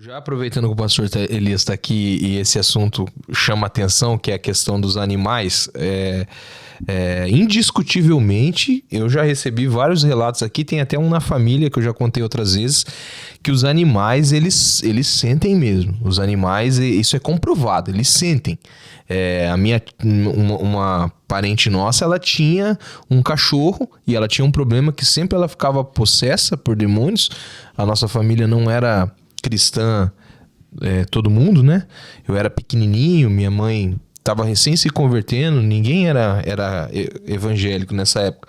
Já aproveitando que o pastor Elias está aqui e esse assunto chama atenção, que é a questão dos animais, indiscutivelmente, eu já recebi vários relatos aqui, tem até um na família que eu já contei outras vezes, que os animais, eles sentem mesmo. Os animais, isso é comprovado, eles sentem. Uma parente nossa, ela tinha um cachorro e ela tinha um problema que sempre ela ficava possessa por demônios. A nossa família não era cristã, todo mundo, né? Eu era pequenininho, minha mãe estava recém se convertendo, ninguém era evangélico nessa época.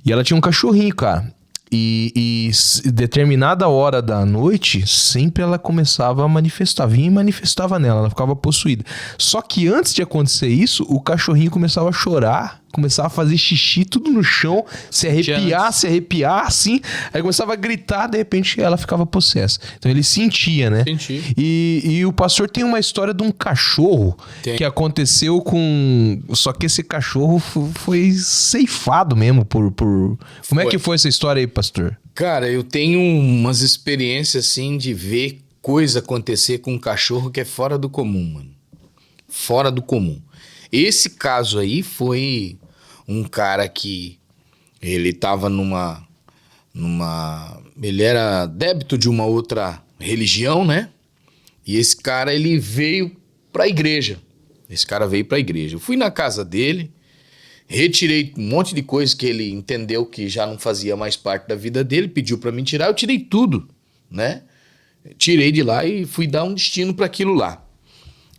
E ela tinha um cachorrinho, cara. E determinada hora da noite, sempre ela começava a manifestar, vinha e manifestava nela, ela ficava possuída. Só que antes de acontecer isso, o cachorrinho começava a chorar, começava a fazer xixi tudo no chão, se arrepiar, assim. Aí começava a gritar, de repente ela ficava possessa. Então ele sentia, né? Senti. E o pastor tem uma história de um cachorro que aconteceu com... Só que esse cachorro foi ceifado mesmo por... Como é que foi essa história aí, pastor? Cara, eu tenho umas experiências assim de ver coisa acontecer com um cachorro que é fora do comum, mano. Fora do comum. Esse caso aí foi um cara que ele tava ele era débito de uma outra religião, né? E esse cara, ele veio pra igreja. Eu fui na casa dele, retirei um monte de coisa que ele entendeu que já não fazia mais parte da vida dele, pediu pra mim tirar, eu tirei tudo, né? Tirei de lá e fui dar um destino pra aquilo lá.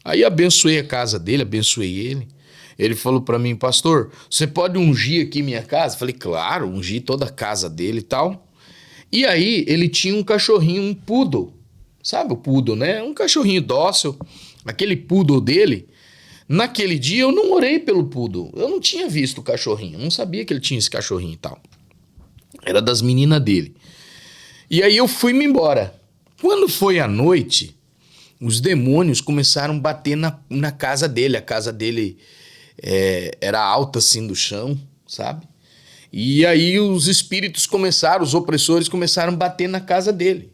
Aí abençoei a casa dele, abençoei ele. Ele falou pra mim, pastor, você pode ungir aqui minha casa? Falei, claro, ungi toda a casa dele e tal. E aí ele tinha um cachorrinho, um poodle. Sabe o poodle, né? Um cachorrinho dócil. Aquele poodle dele. Naquele dia eu não orei pelo poodle. Eu não tinha visto o cachorrinho. Eu não sabia que ele tinha esse cachorrinho e tal. Era das meninas dele. E aí eu fui-me embora. Quando foi à noite, os demônios começaram a bater na casa dele. A casa dele era alta assim do chão, sabe? E aí os espíritos começaram, os opressores começaram a bater na casa dele.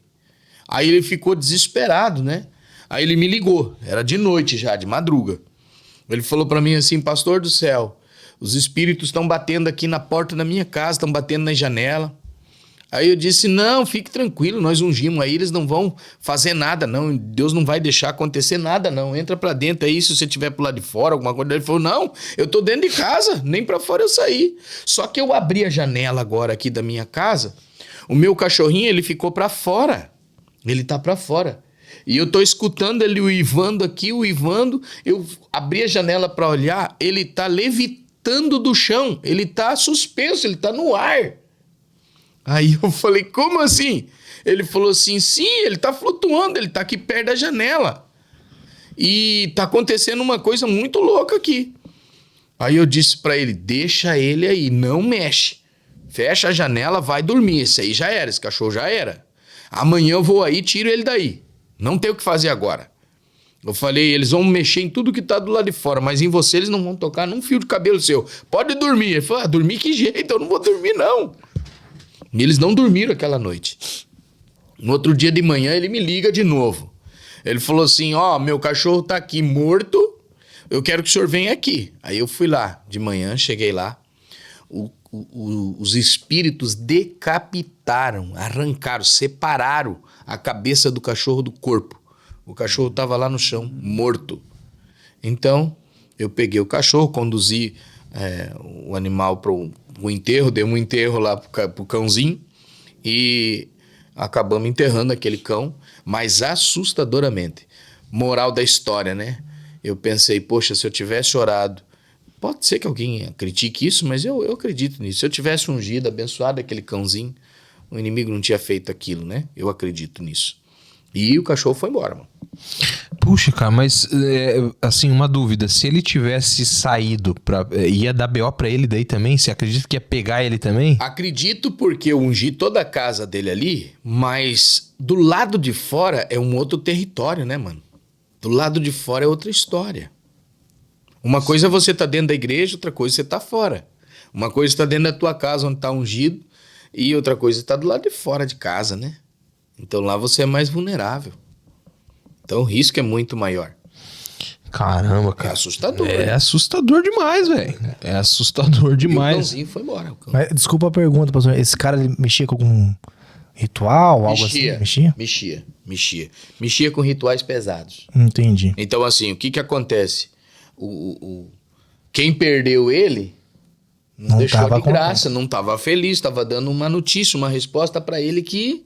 Aí ele ficou desesperado, né? Aí ele me ligou. Era de noite já, de madruga. Ele falou pra mim assim, pastor do céu, os espíritos estão batendo aqui na porta da minha casa, estão batendo na janela. Aí eu disse, não, fique tranquilo, nós ungimos aí, eles não vão fazer nada não, Deus não vai deixar acontecer nada não, entra pra dentro aí, se você estiver pro lado de fora, alguma coisa. Ele falou, não, eu tô dentro de casa, nem pra fora eu saí. Só que eu abri a janela agora aqui da minha casa, o meu cachorrinho, ele ficou pra fora, ele tá pra fora. E eu tô escutando ele uivando aqui, eu abri a janela pra olhar, ele tá levitando do chão, ele tá suspenso, ele tá no ar. Aí eu falei, como assim? Ele falou assim, sim, ele tá flutuando, ele tá aqui perto da janela. E tá acontecendo uma coisa muito louca aqui. Aí eu disse pra ele, deixa ele aí, não mexe. Fecha a janela, vai dormir, esse aí já era, esse cachorro já era. Amanhã eu vou aí, tiro ele daí. Não tem o que fazer agora. Eu falei, eles vão mexer em tudo que tá do lado de fora, mas em você eles não vão tocar num fio de cabelo seu. Pode dormir. Ele falou, dormir que jeito? Eu não vou dormir não. E eles não dormiram aquela noite. No outro dia de manhã ele me liga de novo. Ele falou assim, meu cachorro tá aqui morto, eu quero que o senhor venha aqui. Aí eu fui lá, de manhã, cheguei lá. Os espíritos decapitaram, arrancaram, separaram a cabeça do cachorro do corpo. O cachorro estava lá no chão, morto. Então, eu peguei o cachorro, conduzi o animal para o enterro, dei um enterro lá pro cãozinho e acabamos enterrando aquele cão, mas assustadoramente. Moral da história, né? Eu pensei, poxa, se eu tivesse orado, pode ser que alguém critique isso, mas eu acredito nisso. Se eu tivesse ungido, abençoado aquele cãozinho, o inimigo não tinha feito aquilo, né? Eu acredito nisso. E o cachorro foi embora, mano. Puxa, cara, mas assim, uma dúvida. Se ele tivesse saído, ia dar BO pra ele daí também? Você acredita que ia pegar ele também? Acredito porque eu ungi toda a casa dele ali, mas do lado de fora é um outro território, né, mano? Do lado de fora é outra história. Uma coisa é você tá dentro da igreja, outra coisa é você tá fora. Uma coisa é tá dentro da tua casa onde tá ungido e outra coisa é tá do lado de fora de casa, né? Então lá você é mais vulnerável. Então o risco é muito maior. Caramba, É cara. assustador. É assustador demais, velho. É assustador E o demais. cãozinho foi embora. O cão. Mas, desculpa a pergunta, pastor. Esse cara ele mexia com algum ritual, algo assim? Mexia? Mexia com rituais pesados. Entendi. Então, assim, o que acontece? Quem perdeu ele não deixou tava de graça, não estava feliz, estava dando uma notícia, uma resposta para ele que,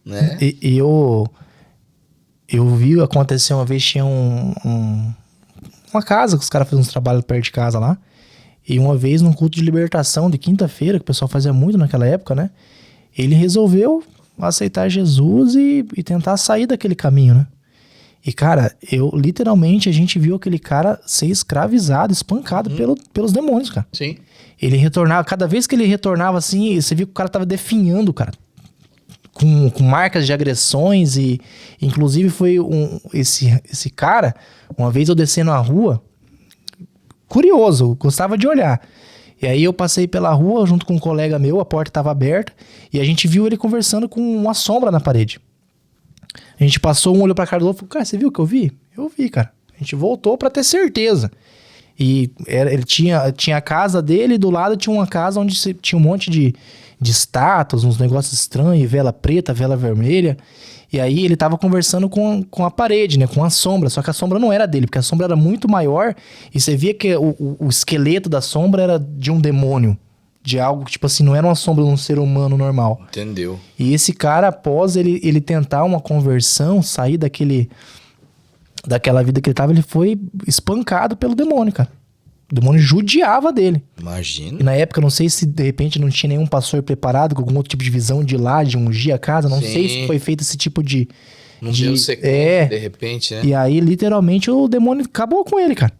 né? E eu vi acontecer uma vez, tinha uma casa que os caras faziam uns trabalhos perto de casa lá. E uma vez num culto de libertação de quinta-feira, que o pessoal fazia muito naquela época, né? Ele resolveu aceitar Jesus e tentar sair daquele caminho, né? E, cara, literalmente, a gente viu aquele cara ser escravizado, espancado pelos demônios, cara. Sim. Ele retornava, cada vez que ele retornava assim, você viu que o cara tava definhando, cara. Com marcas de agressões e... Inclusive foi esse cara, uma vez eu descendo a rua, curioso, eu gostava de olhar. E aí eu passei pela rua junto com um colega meu, a porta tava aberta, e a gente viu ele conversando com uma sombra na parede. A gente passou, um olhou pra cara do outro e falou, cara, você viu o que eu vi? Eu vi, cara. A gente voltou pra ter certeza. E ele tinha a casa dele, e do lado tinha uma casa onde tinha um monte de estátuas, uns negócios estranhos, vela preta, vela vermelha. E aí ele tava conversando com a parede, né? Com a sombra. Só que a sombra não era dele, porque a sombra era muito maior. E você via que o esqueleto da sombra era de um demônio. De algo, tipo assim, não era uma sombra de um ser humano normal. Entendeu? E esse cara, após ele tentar uma conversão, sair daquela vida que ele tava, ele foi espancado pelo demônio, cara. O demônio judiava dele. Imagina. E na época, não sei se de repente não tinha nenhum pastor preparado com algum outro tipo de visão de ir lá, de ungir a casa. Não sei se foi feito esse tipo de... Não deu sequência, de repente, né? E aí, literalmente, o demônio acabou com ele, cara.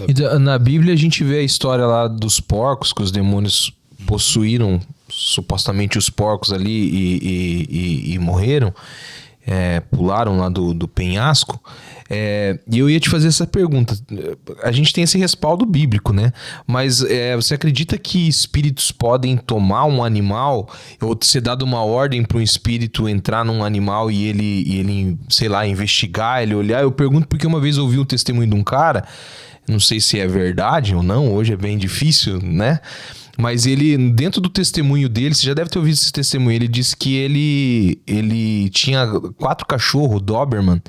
Então, na Bíblia a gente vê a história lá dos porcos, que os demônios possuíram supostamente os porcos ali e morreram, pularam lá do penhasco. E eu ia te fazer essa pergunta. A gente tem esse respaldo bíblico, né? Mas você acredita que espíritos podem tomar um animal ou ser dado uma ordem para um espírito entrar num animal e ele, sei lá, investigar, ele olhar? Eu pergunto porque uma vez eu ouvi um testemunho de um cara, não sei se é verdade ou não, hoje é bem difícil, né? Mas ele, dentro do testemunho dele, você já deve ter ouvido esse testemunho, ele disse que ele tinha 4 cachorros, Doberman,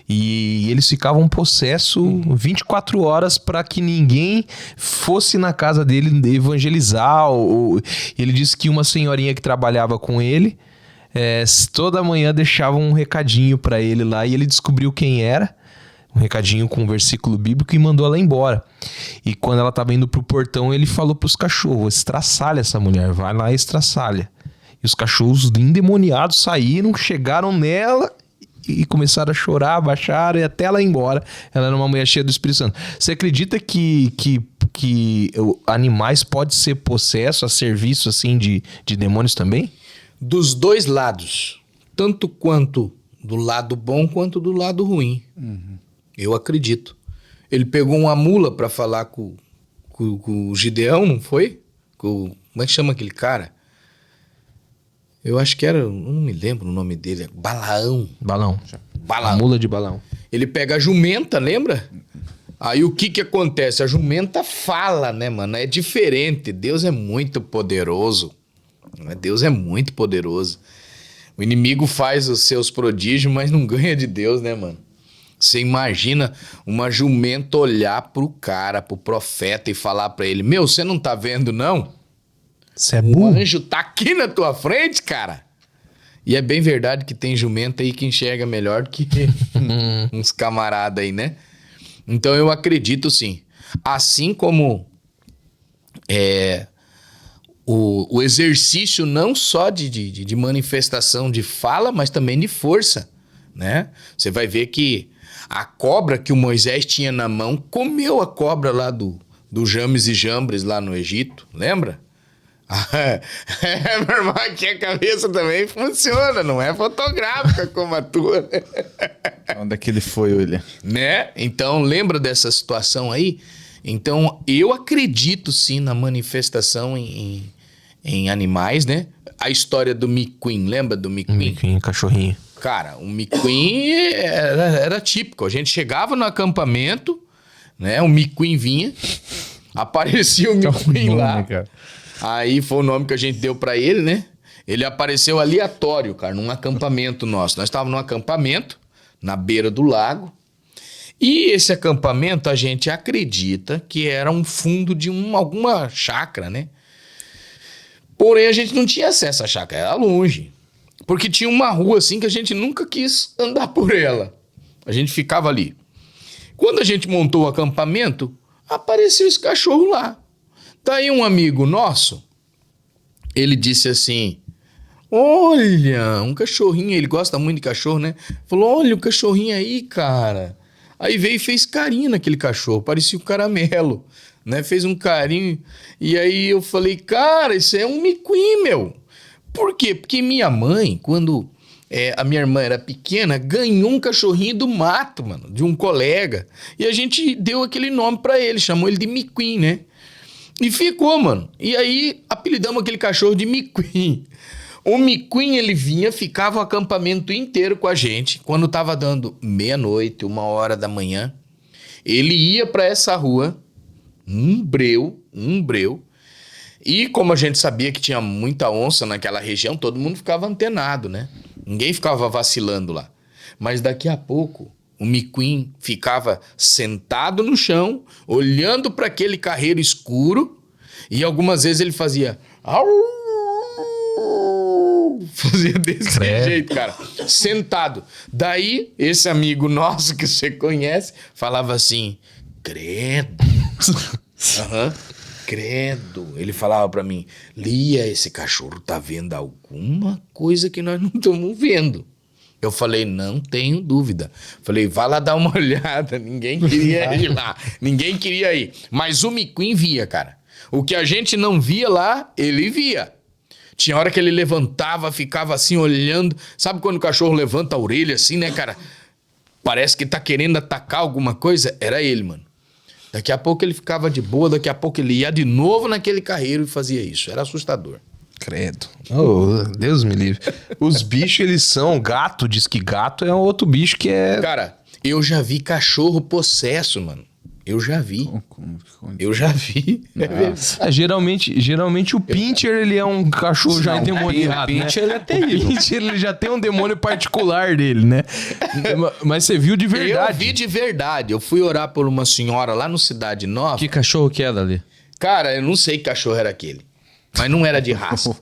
e eles ficavam possesso 24 horas para que ninguém fosse na casa dele evangelizar. Ele disse que uma senhorinha que trabalhava com ele, toda manhã deixava um recadinho para ele lá e ele descobriu quem era. Um recadinho com um versículo bíblico e mandou ela embora. E quando ela tava indo pro portão, ele falou pros cachorros, estraçalha essa mulher, vai lá e estraçalha. E os cachorros endemoniados saíram, chegaram nela e começaram a chorar, baixaram e até ela ir embora. Ela era uma mulher cheia do Espírito Santo. Você acredita que animais podem ser possesso a serviço assim de demônios também? Dos dois lados. Tanto quanto do lado bom quanto do lado ruim. Eu acredito. Ele pegou uma mula pra falar com o Gideão, não foi? Como é que chama aquele cara? Eu acho que era... Não me lembro o nome dele. Balaão. Balão. Balaão. A mula de Balão. Ele pega a jumenta, lembra? Aí o que acontece? A jumenta fala, né, mano? É diferente. Deus é muito poderoso. Deus é muito poderoso. O inimigo faz os seus prodígios, mas não ganha de Deus, né, mano? Você imagina uma jumenta olhar pro cara, pro profeta e falar pra ele, meu, você não tá vendo, não? Você é O burro? anjo tá aqui na tua frente, cara. E é bem verdade que tem jumenta aí que enxerga melhor do que uns camaradas aí, né? Então eu acredito sim. Assim como o exercício não só de manifestação de fala, mas também de força, né? Você vai ver que a cobra que o Moisés tinha na mão comeu a cobra lá do James e Jambres lá no Egito, lembra? Meu irmão, aqui a cabeça também funciona, não é fotográfica como a tua. Onde é que ele foi, William? Né? Então, lembra dessa situação aí? Então, eu acredito sim na manifestação em animais, né? A história do McQueen, lembra do McQueen? Cachorrinho. Cara, o McQueen era típico. A gente chegava no acampamento, né? O McQueen vinha, aparecia o McQueen lá. Cara. Aí foi o nome que a gente deu pra ele, né? Ele apareceu aleatório, cara, num acampamento nosso. Nós estávamos num acampamento, na beira do lago. E esse acampamento, a gente acredita que era um fundo de alguma chácara, né? Porém, a gente não tinha acesso à chácara, era longe. Porque tinha uma rua assim que a gente nunca quis andar por ela. A gente ficava ali. Quando a gente montou o acampamento, apareceu esse cachorro lá. Daí um amigo nosso, ele disse assim, olha, um cachorrinho, ele gosta muito de cachorro, né? Falou, olha o cachorrinho aí, cara. Aí veio e fez carinho naquele cachorro, parecia o Caramelo, né? Fez um carinho. E aí eu falei, cara, isso é um McQueen, meu. Por quê? Porque minha mãe, quando a minha irmã era pequena, ganhou um cachorrinho do mato, mano, de um colega. E a gente deu aquele nome pra ele, chamou ele de McQueen, né? E ficou, mano. E aí apelidamos aquele cachorro de McQueen. O McQueen, ele vinha, ficava o acampamento inteiro com a gente. Quando tava dando meia-noite, 1h da manhã, ele ia pra essa rua, um breu. E como a gente sabia que tinha muita onça naquela região, todo mundo ficava antenado, né? Ninguém ficava vacilando lá. Mas daqui a pouco, o McQueen ficava sentado no chão, olhando para aquele carreiro escuro, e algumas vezes ele fazia... Fazia desse jeito, cara. Sentado. Daí, esse amigo nosso que você conhece, falava assim, credo. Aham. Credo. Ele falava pra mim, Lia, esse cachorro tá vendo alguma coisa que nós não estamos vendo. Eu falei, não tenho dúvida. Falei, vai lá dar uma olhada. Ninguém queria ir lá. Ninguém queria ir. Mas o McQueen via, cara. O que a gente não via lá, ele via. Tinha hora que ele levantava, ficava assim olhando. Sabe quando o cachorro levanta a orelha assim, né, cara? Parece que tá querendo atacar alguma coisa. Era ele, mano. Daqui a pouco ele ficava de boa, daqui a pouco ele ia de novo naquele carreiro e fazia isso. Era assustador. Credo. Oh, Deus me livre. Os bichos, eles são... Gato, diz que gato é outro bicho que é... Cara, eu já vi cachorro possesso, mano. Eu já vi. Eu já vi. Geralmente o Pinscher, ele é um cachorro já endemoniado, né? Pinscher, ele é terrível. Pinscher, ele já tem um demônio particular dele, né? Mas você viu de verdade. Eu vi de verdade. Eu fui orar por uma senhora lá no Cidade Nova. Que cachorro que era ali? Cara, eu não sei que cachorro era aquele. Mas não era de raça.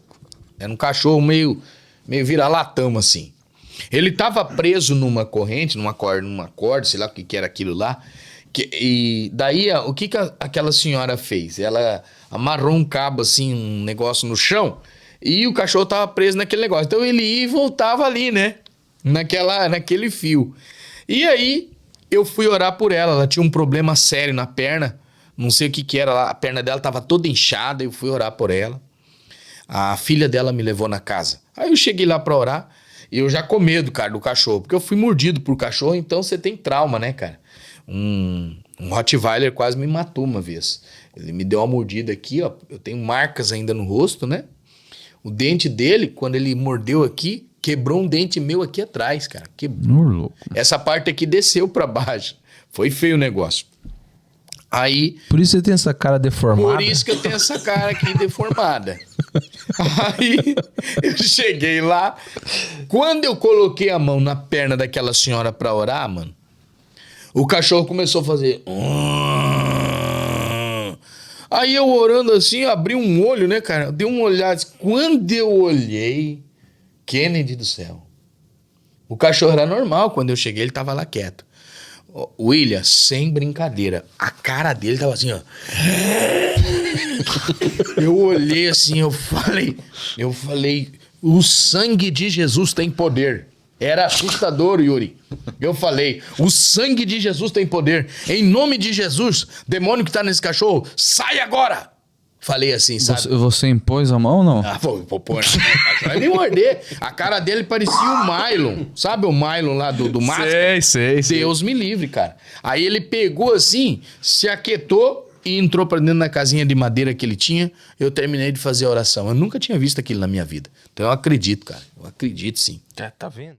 Era um cachorro meio vira-latão, assim. Ele tava preso numa corrente, numa corda, sei lá o que era aquilo lá. E daí, o que aquela senhora fez? Ela amarrou um cabo, assim, um negócio no chão, e o cachorro tava preso naquele negócio. Então ele ia e voltava ali, né? Naquele fio. E aí, eu fui orar por ela. Ela tinha um problema sério na perna. Não sei o que era lá. A perna dela tava toda inchada. Eu fui orar por ela. A filha dela me levou na casa. Aí eu cheguei lá pra orar. E eu já com medo, cara, do cachorro. Porque eu fui mordido por cachorro. Então você tem trauma, né, cara? Um Rottweiler quase me matou uma vez. Ele me deu uma mordida aqui, ó. Eu tenho marcas ainda no rosto, né? O dente dele, quando ele mordeu aqui, quebrou um dente meu aqui atrás, cara. Quebrou. Louco. Essa parte aqui desceu pra baixo. Foi feio o negócio. Aí... Por isso você tem essa cara deformada? Por isso que eu tenho essa cara aqui deformada. Aí eu cheguei lá. Quando eu coloquei a mão na perna daquela senhora pra orar, mano, o cachorro começou a fazer... Aí eu orando assim, abri um olho, né, cara? Dei uma olhada. Quando eu olhei... Kennedy do céu. O cachorro era normal. Quando eu cheguei, ele tava lá quieto. William, sem brincadeira, a cara dele tava assim, ó. Eu olhei assim, eu falei, o sangue de Jesus tem poder. Era assustador, Yuri. Eu falei, o sangue de Jesus tem poder. Em nome de Jesus, demônio que tá nesse cachorro, sai agora! Falei assim, sabe? Você impôs a mão ou não? Ah, vou pôr na mão, vai me morder. A cara dele parecia o Mylon. Sabe o Mylon lá do Máscara? Sei. Deus me livre, cara. Aí ele pegou assim, se aquietou e entrou pra dentro da casinha de madeira que ele tinha. Eu terminei de fazer a oração. Eu nunca tinha visto aquilo na minha vida. Então eu acredito, cara. Eu acredito sim. Tá vendo?